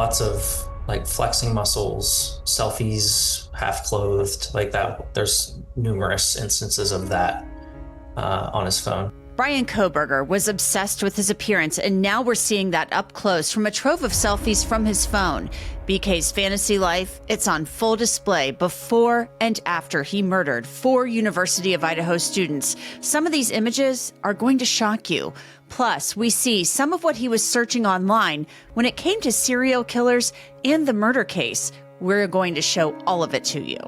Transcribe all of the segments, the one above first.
lots of like flexing muscles, selfies, half clothed, like that. There's numerous instances of that on his phone. Bryan Kohberger was obsessed with his appearance, and now we're seeing that up close from a trove of selfies from his phone. BK's fantasy life, it's on full display before and after he murdered 4 University of Idaho students. Some of these images are going to shock you. Plus, we see some of what he was searching online when it came to serial killers and the murder case. We're going to show all of it to you.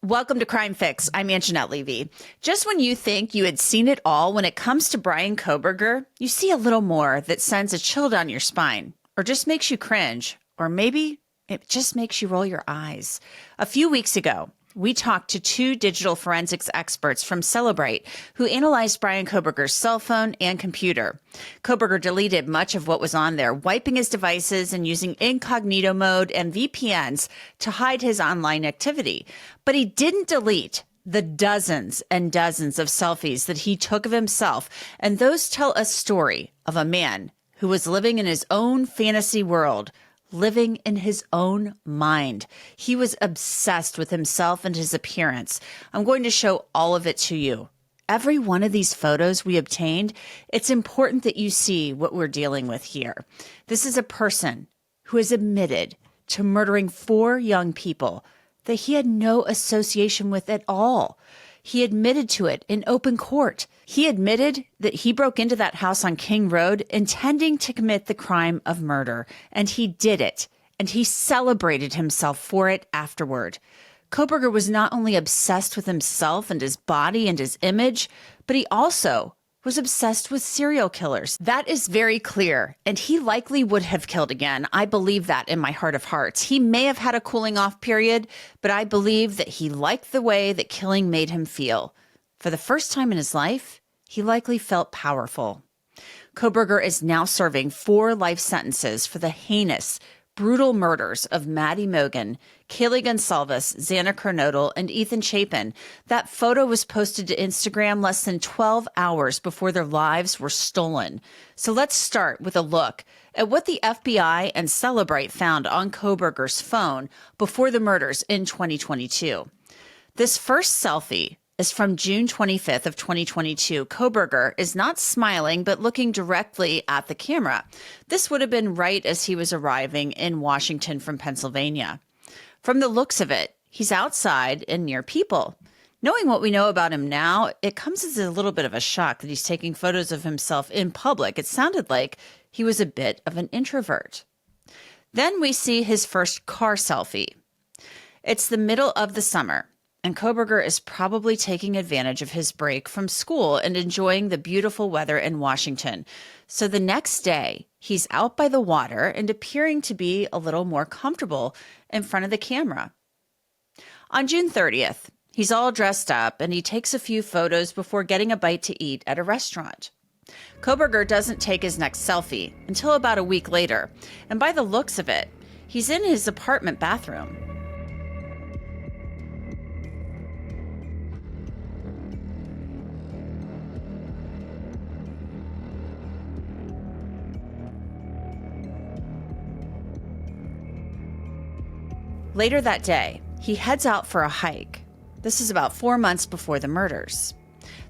Welcome to Crime Fix. I'm Angenette Levy. Just when you think you had seen it all when it comes to Bryan Kohberger, you see a little more that sends a chill down your spine, or just makes you cringe, or maybe it just makes you roll your eyes. A few weeks ago, we talked to 2 digital forensics experts from Celebrate who analyzed Bryan Kohberger's cell phone and computer. Kohberger deleted much of what was on there, wiping his devices and using incognito mode and VPNs to hide his online activity. But he didn't delete the dozens and dozens of selfies that he took of himself, and those tell a story of a man who was living in his own fantasy world, living in his own mind. He was obsessed with himself and his appearance. I'm going to show all of it to you. Every one of these photos we obtained, it's important that you see what we're dealing with here. This is a person who has admitted to murdering 4 young people that he had no association with at all. He admitted to it in open court. He admitted that he broke into that house on King Road intending to commit the crime of murder, and he did it, and he celebrated himself for it afterward. Kohberger was not only obsessed with himself and his body and his image, but he also was obsessed with serial killers. That is very clear, and he likely would have killed again. I believe that in my heart of hearts. He may have had a cooling off period, but I believe that he liked the way that killing made him feel. For the first time in his life, he likely felt powerful. Kohberger is now serving 4 life sentences for the heinous, brutal murders of Maddie Mogen, Kaylee Gonsalves, Xana Kernodle, and Ethan Chapin. That photo was posted to Instagram less than 12 hours before their lives were stolen. So let's start with a look at what the FBI and Celebrate found on Kohberger's phone before the murders in 2022. This first selfie is from June 25th of 2022. Kohberger is not smiling, but looking directly at the camera. This would have been right as he was arriving in Washington from Pennsylvania. From the looks of it, he's outside and near people. Knowing what we know about him now, it comes as a little bit of a shock that he's taking photos of himself in public. It sounded like he was a bit of an introvert. Then we see his first car selfie. It's the middle of the summer, and Kohberger is probably taking advantage of his break from school and enjoying the beautiful weather in Washington. So the next day, he's out by the water and appearing to be a little more comfortable in front of the camera. On June 30th, he's all dressed up and he takes a few photos before getting a bite to eat at a restaurant. Kohberger doesn't take his next selfie until about a week later, and by the looks of it, he's in his apartment bathroom. Later that day, he heads out for a hike. This is about 4 months before the murders.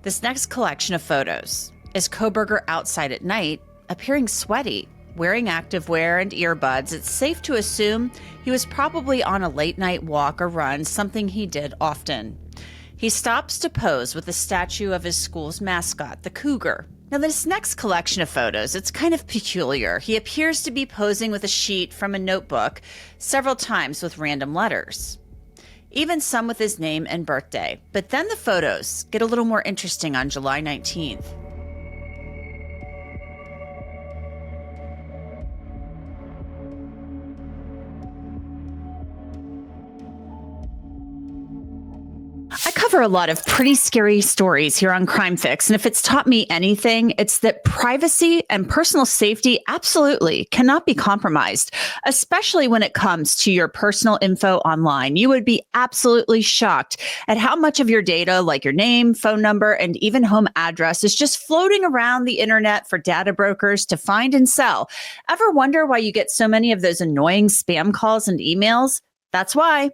This next collection of photos is Kohberger outside at night, appearing sweaty, wearing activewear and earbuds. It's safe to assume he was probably on a late-night walk or run, something he did often. He stops to pose with a statue of his school's mascot, the cougar. Now, this next collection of photos, it's kind of peculiar. He appears to be posing with a sheet from a notebook, several times with random letters, even some with his name and birthday. But then the photos get a little more interesting on July 19th. cover a lot of pretty scary stories here on Crime Fix, and if it's taught me anything, it's that privacy and personal safety absolutely cannot be compromised, especially when it comes to your personal info online. You would be absolutely shocked at how much of your data, like your name, phone number, and even home address, is just floating around the internet for data brokers to find and sell. Ever wonder why you get so many of those annoying spam calls and emails? That's why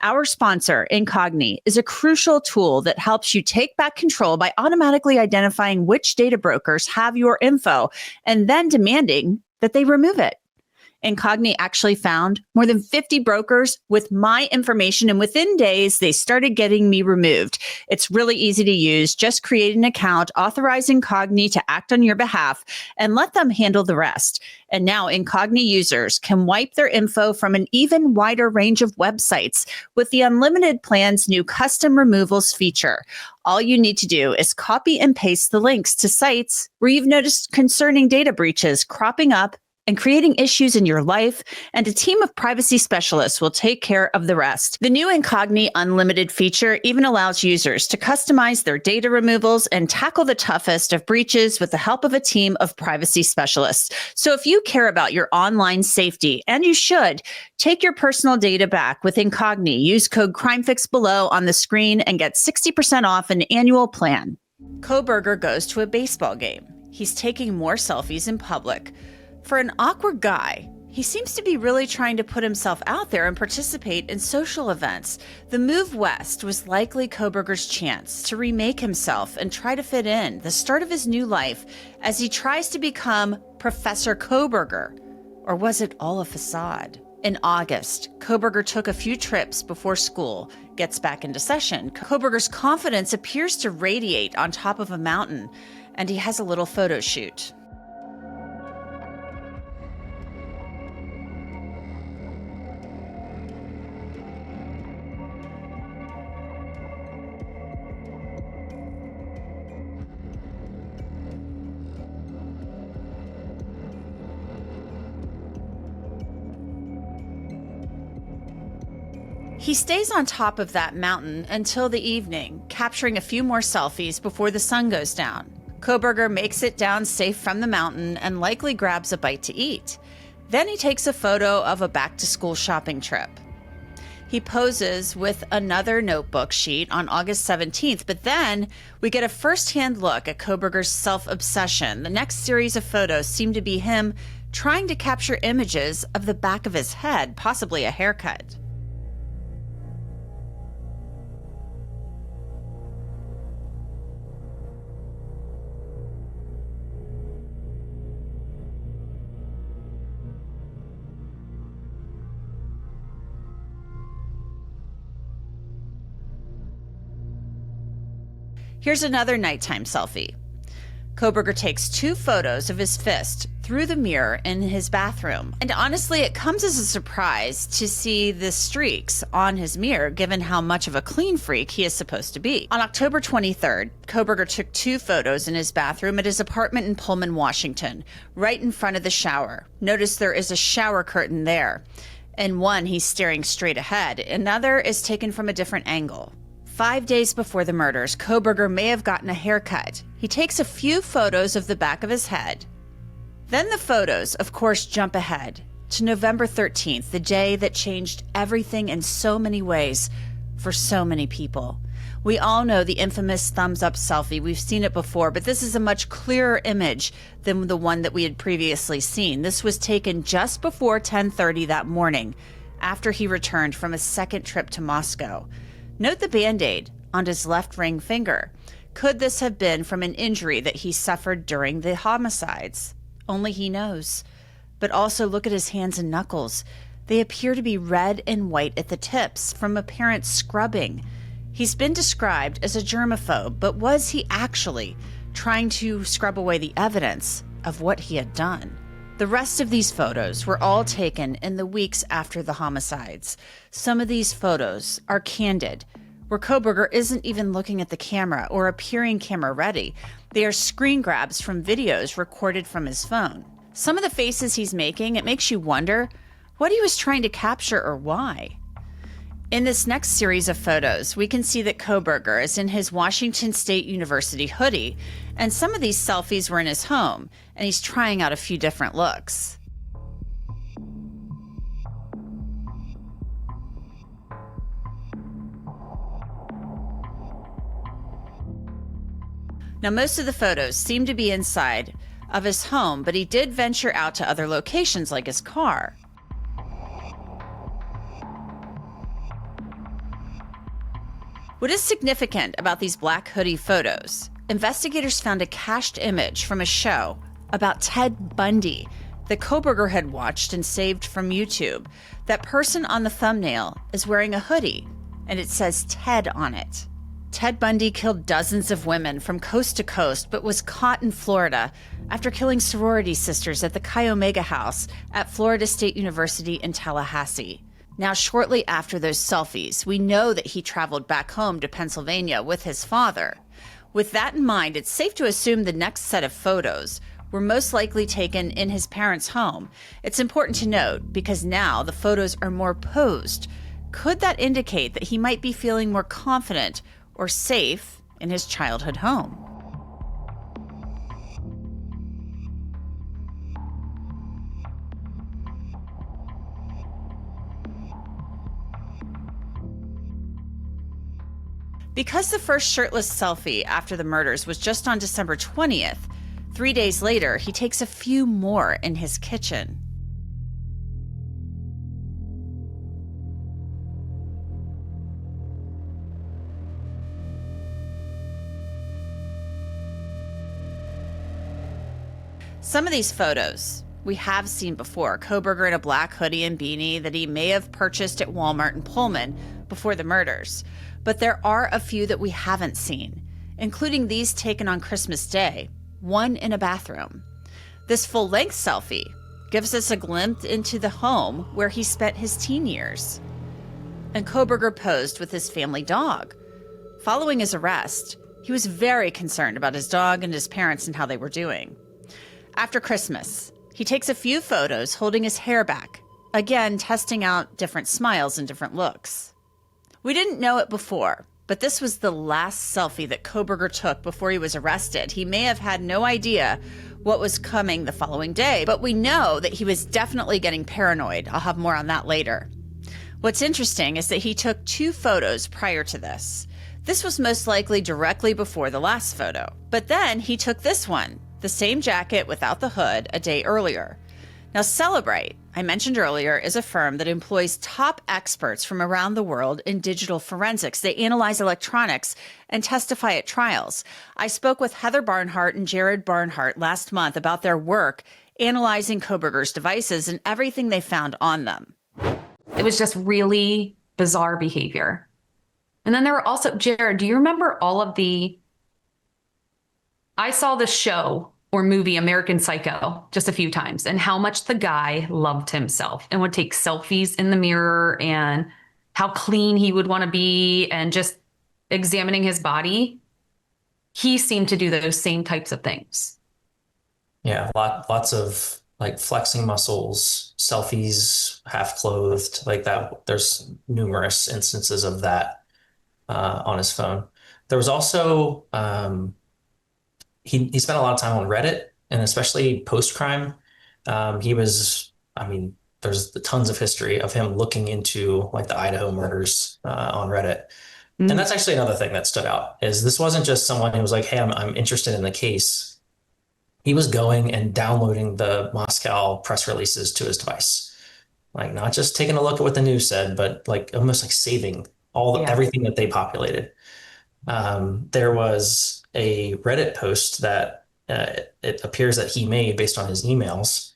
our sponsor, Incogni, is a crucial tool that helps you take back control by automatically identifying which data brokers have your info and then demanding that they remove it. Incogni actually found more than 50 brokers with my information, and within days, they started getting me removed. It's really easy to use. Just create an account, authorize Incogni to act on your behalf, and let them handle the rest. And now Incogni users can wipe their info from an even wider range of websites with the unlimited plan's new custom removals feature. All you need to do is copy and paste the links to sites where you've noticed concerning data breaches cropping up and creating issues in your life, and a team of privacy specialists will take care of the rest. The new Incogni Unlimited feature even allows users to customize their data removals and tackle the toughest of breaches with the help of a team of privacy specialists. So if you care about your online safety, and you should, take your personal data back with Incogni. Use code CRIMEFIX below on the screen and get 60% off an annual plan. Kohberger goes to a baseball game. He's taking more selfies in public. For an awkward guy, he seems to be really trying to put himself out there and participate in social events. The move west was likely Kohberger's chance to remake himself and try to fit in, the start of his new life as he tries to become Professor Kohberger. Or was it all a facade? In August, Kohberger took a few trips before school gets back into session. Kohberger's confidence appears to radiate on top of a mountain, and he has a little photo shoot. He stays on top of that mountain until the evening, capturing a few more selfies before the sun goes down. Kohberger makes it down safe from the mountain and likely grabs a bite to eat. Then he takes a photo of a back-to-school shopping trip. He poses with another notebook sheet on August 17th, but then we get a first-hand look at Kohberger's self-obsession. The next series of photos seem to be him trying to capture images of the back of his head, possibly a haircut. Here's another nighttime selfie. Kohberger takes 2 photos of his fist through the mirror in his bathroom. And honestly, it comes as a surprise to see the streaks on his mirror, given how much of a clean freak he is supposed to be. On October 23rd, Kohberger took 2 photos in his bathroom at his apartment in Pullman, Washington, right in front of the shower. Notice there is a shower curtain there. In one, he's staring straight ahead. Another is taken from a different angle. 5 days before the murders, Kohberger may have gotten a haircut. He takes a few photos of the back of his head. Then the photos, of course, jump ahead to November 13th, the day that changed everything in so many ways for so many people. We all know the infamous thumbs up selfie. We've seen it before, but this is a much clearer image than the one that we had previously seen. This was taken just before 10:30 that morning, after he returned from a second trip to Moscow. Note the Band-Aid on his left ring finger. Could this have been from an injury that he suffered during the homicides? Only he knows. But also look at his hands and knuckles. They appear to be red and white at the tips from apparent scrubbing. He's been described as a germaphobe, but was he actually trying to scrub away the evidence of what he had done? The rest of these photos were all taken in the weeks after the homicides. Some of these photos are candid, where Kohberger isn't even looking at the camera or appearing camera ready. They are screen grabs from videos recorded from his phone. Some of the faces he's making, it makes you wonder what he was trying to capture or why. In this next series of photos, we can see that Kohberger is in his Washington State University hoodie, and some of these selfies were in his home, and he's trying out a few different looks. Now, most of the photos seem to be inside of his home, but he did venture out to other locations like his car. What is significant about these black hoodie photos? Investigators found a cached image from a show about Ted Bundy that Kohberger had watched and saved from YouTube. That person on the thumbnail is wearing a hoodie, and it says Ted on it. Ted Bundy killed dozens of women from coast to coast, but was caught in Florida after killing sorority sisters at the Chi Omega House at Florida State University in Tallahassee. Now, shortly after those selfies, we know that he traveled back home to Pennsylvania with his father. With that in mind, it's safe to assume the next set of photos were most likely taken in his parents' home. It's important to note because now the photos are more posed. Could that indicate that he might be feeling more confident or safe in his childhood home? Because the first shirtless selfie after the murders was just on December 20th, 3 days later, he takes a few more in his kitchen. Some of these photos we have seen before. Kohberger in a black hoodie and beanie that he may have purchased at Walmart in Pullman before the murders. But there are a few that we haven't seen, including these taken on Christmas Day, one in a bathroom. This full-length selfie gives us a glimpse into the home where he spent his teen years. And Kohberger posed with his family dog. Following his arrest, he was very concerned about his dog and his parents and how they were doing. After Christmas, he takes a few photos holding his hair back, again testing out different smiles and different looks. We didn't know it before, but this was the last selfie that Kohberger took before he was arrested. He may have had no idea what was coming the following day, but we know that he was definitely getting paranoid. I'll have more on that later. What's interesting is that he took 2 photos prior to this. This was most likely directly before the last photo, but then he took this one, the same jacket without the hood, a day earlier. Now, Celebrate, I mentioned earlier, is a firm that employs top experts from around the world in digital forensics. They analyze electronics and testify at trials. I spoke with Heather Barnhart and Jared Barnhart last month about their work analyzing Kohberger's devices and everything they found on them. It was just really bizarre behavior. And then there were also, Jared, do you remember all of I saw the show or movie American Psycho just a few times, and how much the guy loved himself and would take selfies in the mirror and how clean he would want to be and just examining his body. He seemed to do those same types of things. Yeah, lots of like flexing muscles, selfies, half clothed, like that. There's numerous instances of that on his phone. There was also he spent a lot of time on Reddit, and especially post-crime. There's tons of history of him looking into like the Idaho murders on Reddit. Mm-hmm. And that's actually another thing that stood out, is this wasn't just someone who was like, hey, I'm interested in the case. He was going and downloading the Moscow press releases to his device. Like not just taking a look at what the news said, but like almost like saving everything that they populated. There was a Reddit post that it appears that he made based on his emails,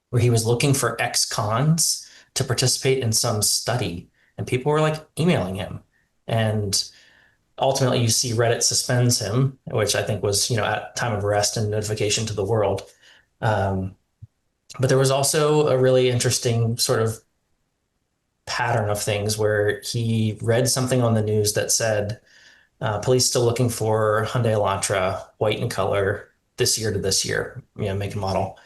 where he was looking for ex-cons to participate in some study, and people were like emailing him. And ultimately you see Reddit suspends him, which I think was, at time of arrest and notification to the world. But there was also a really interesting sort of pattern of things where he read something on the news that said, police still looking for Hyundai Elantra, white in color, this year to this year, make and model.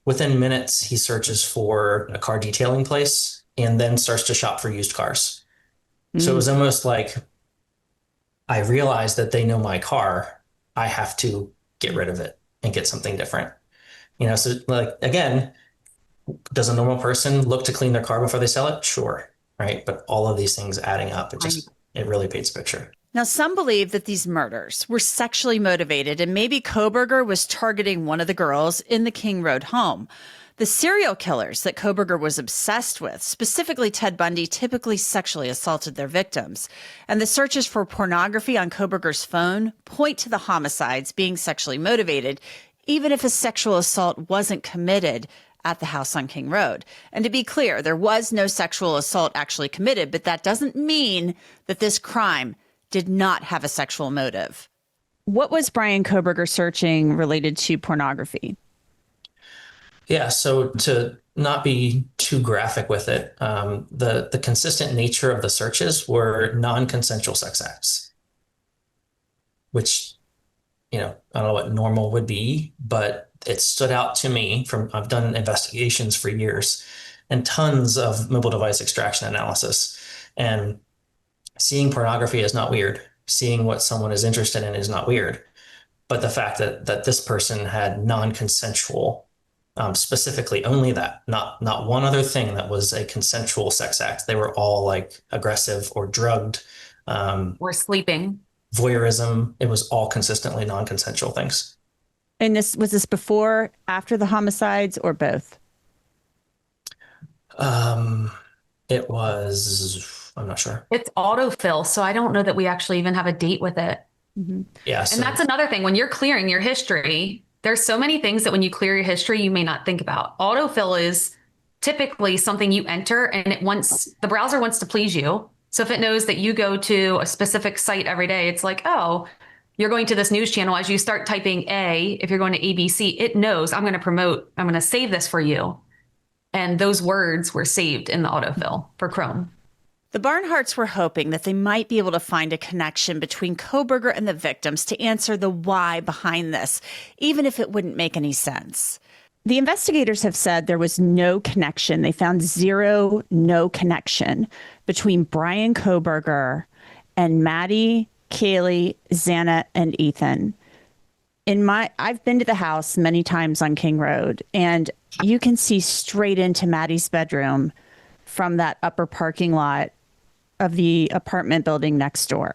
Within minutes, he searches for a car detailing place and then starts to shop for used cars. So it Mm. was almost like I realized that they know my car. I have to get rid of it and get something different. So like again, does a normal person look to clean their car before they sell it? Sure, right? But all of these things adding up, it really paints a picture. Now, some believe that these murders were sexually motivated, and maybe Kohberger was targeting one of the girls in the King Road home. The serial killers that Kohberger was obsessed with, specifically Ted Bundy, typically sexually assaulted their victims. And the searches for pornography on Kohberger's phone point to the homicides being sexually motivated, even if a sexual assault wasn't committed at the house on King Road. And to be clear, there was no sexual assault actually committed, but that doesn't mean that this crime did not have a sexual motive. What was Bryan Kohberger searching related to pornography? Yeah, so to not be too graphic with it, the consistent nature of the searches were non-consensual sex acts, which, I don't know what normal would be, but it stood out to me from I've done investigations for years and tons of mobile device extraction analysis. And seeing pornography is not weird. Seeing what someone is interested in is not weird. But the fact that this person had non-consensual, specifically only that, not one other thing that was a consensual sex act. They were all like aggressive or drugged, Or sleeping. voyeurism. It was all consistently non-consensual things. And was this before, after the homicides, or both? Um, it was, I'm not sure. It's autofill, so I don't know that we actually even have a date with it. Mm-hmm. Yeah, And so that's another thing. When you're clearing your history, there's so many things that when you clear your history, you may not think about. Autofill is typically something you enter and the browser wants to please you. So if it knows that you go to a specific site every day, it's like, oh, you're going to this news channel. As you start typing A, if you're going to ABC, it knows I'm going to save this for you. And those words were saved in the autofill for Chrome. The Barnharts were hoping that they might be able to find a connection between Kohberger and the victims to answer the why behind this, even if it wouldn't make any sense. The investigators have said there was no connection. They found no connection between Bryan Kohberger and Maddie, Kaylee, Xana, and Ethan. I've been to the house many times on King Road, and you can see straight into Maddie's bedroom from that upper parking lot of the apartment building next door.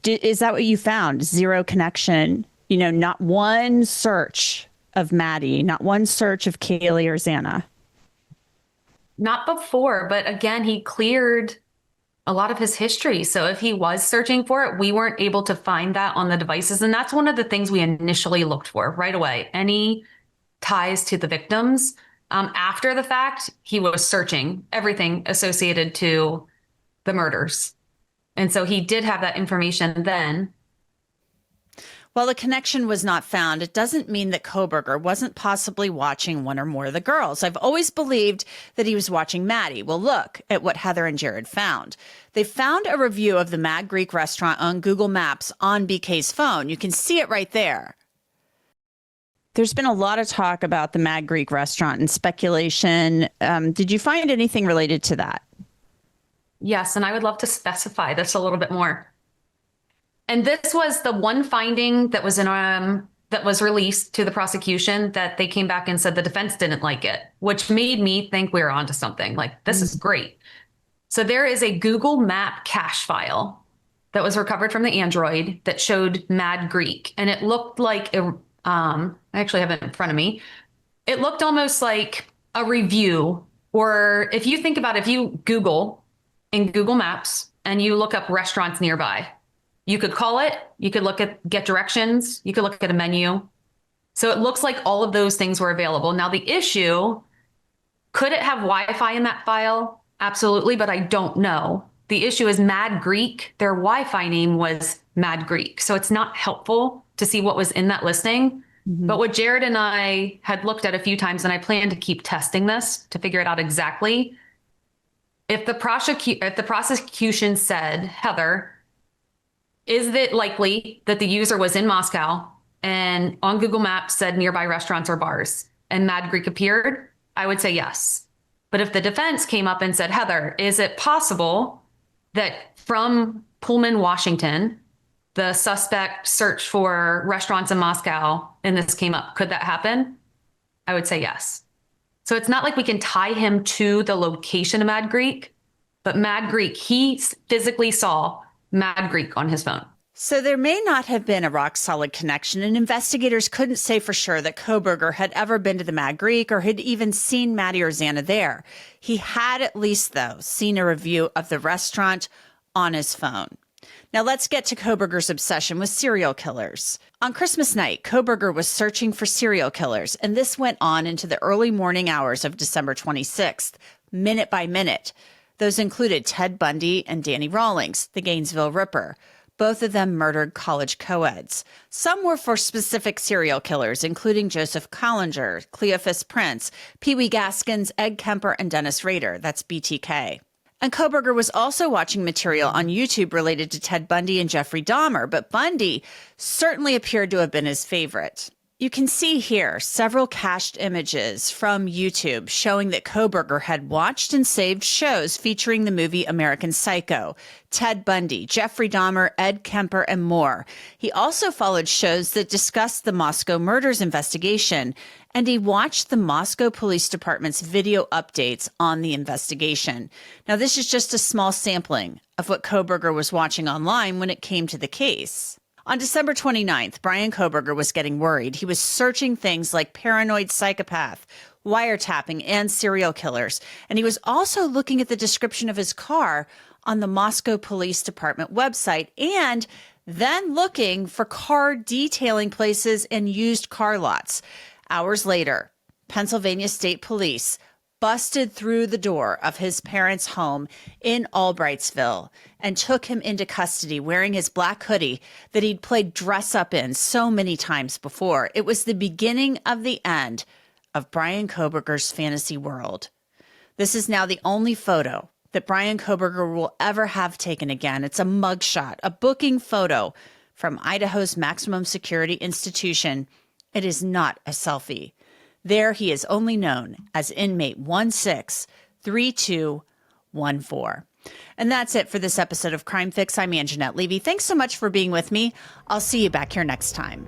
Is that what you found? Zero connection, not one search of Maddie, not one search of Kaylee or Xana. Not before, but again, he cleared a lot of his history. So if he was searching for it, we weren't able to find that on the devices. And that's one of the things we initially looked for right away. Any ties to the victims. After the fact, he was searching everything associated to the murders. And so he did have that information then. While the connection was not found, it doesn't mean that Kohberger wasn't possibly watching one or more of the girls. I've always believed that he was watching Maddie. Well, look at what Heather and Jared found. They found a review of the Mad Greek restaurant on Google Maps on BK's phone. You can see it right there. There's been a lot of talk about the Mad Greek restaurant and speculation. Did you find anything related to that? Yes, and I would love to specify this a little bit more. And this was the one finding that was that was released to the prosecution that they came back and said the defense didn't like it, which made me think we were onto something. Like, this is great. So there is a Google Map cache file that was recovered from the Android that showed Mad Greek, and it looked like I actually have it in front of me. It looked almost like a review, or if you think about if you Google in Google Maps and you look up restaurants nearby, you could call it, you could get directions, you could look at a menu. So it looks like all of those things were available. Now the issue, could it have Wi-Fi in that file? Absolutely, but I don't know. The issue is Mad Greek, their Wi-Fi name was Mad Greek. So it's not helpful to see what was in that listing. Mm-hmm. But what Jared and I had looked at a few times, and I plan to keep testing this to figure it out exactly. If the prosecution said, Heather, is it likely that the user was in Moscow and on Google Maps said nearby restaurants or bars and Mad Greek appeared? I would say yes. But if the defense came up and said, Heather, is it possible that from Pullman, Washington, the suspect searched for restaurants in Moscow and this came up. Could that happen? I would say yes. So it's not like we can tie him to the location of Mad Greek, but Mad Greek, he physically saw Mad Greek on his phone. So there may not have been a rock-solid connection, and investigators couldn't say for sure that Kohberger had ever been to the Mad Greek or had even seen Maddie or Xana there. He had at least, though, seen a review of the restaurant on his phone. Now let's get to Kohberger's obsession with serial killers. On Christmas night, Kohberger was searching for serial killers, and this went on into the early morning hours of December 26th, minute by minute. Those included Ted Bundy and Danny Rawlings, the Gainesville Ripper. Both of them murdered college co-eds. Some were for specific serial killers, including Joseph Collinger, Cleophas Prince, Pee Wee Gaskins, Ed Kemper, and Dennis Rader. That's BTK. And Kohberger was also watching material on YouTube related to Ted Bundy and Jeffrey Dahmer, but Bundy certainly appeared to have been his favorite. You can see here several cached images from YouTube showing that Kohberger had watched and saved shows featuring the movie American Psycho, Ted Bundy, Jeffrey Dahmer, Ed Kemper, and more. He also followed shows that discussed the Moscow murders investigation, and he watched the Moscow Police Department's video updates on the investigation. Now, this is just a small sampling of what Kohberger was watching online when it came to the case. On December 29th, Bryan Kohberger was getting worried. He was searching things like paranoid psychopath, wiretapping, and serial killers. And he was also looking at the description of his car on the Moscow Police Department website and then looking for car detailing places and used car lots. Hours later, Pennsylvania State Police busted through the door of his parents' home in Albrightsville and took him into custody wearing his black hoodie that he'd played dress up in so many times before. It was the beginning of the end of Bryan Kohberger's fantasy world. This is now the only photo that Bryan Kohberger will ever have taken again. It's a mugshot, a booking photo from Idaho's maximum security institution. It is not a selfie. There he is only known as inmate 163214. And that's it for this episode of Crime Fix. I'm Angenette Levy. Thanks so much for being with me. I'll see you back here next time.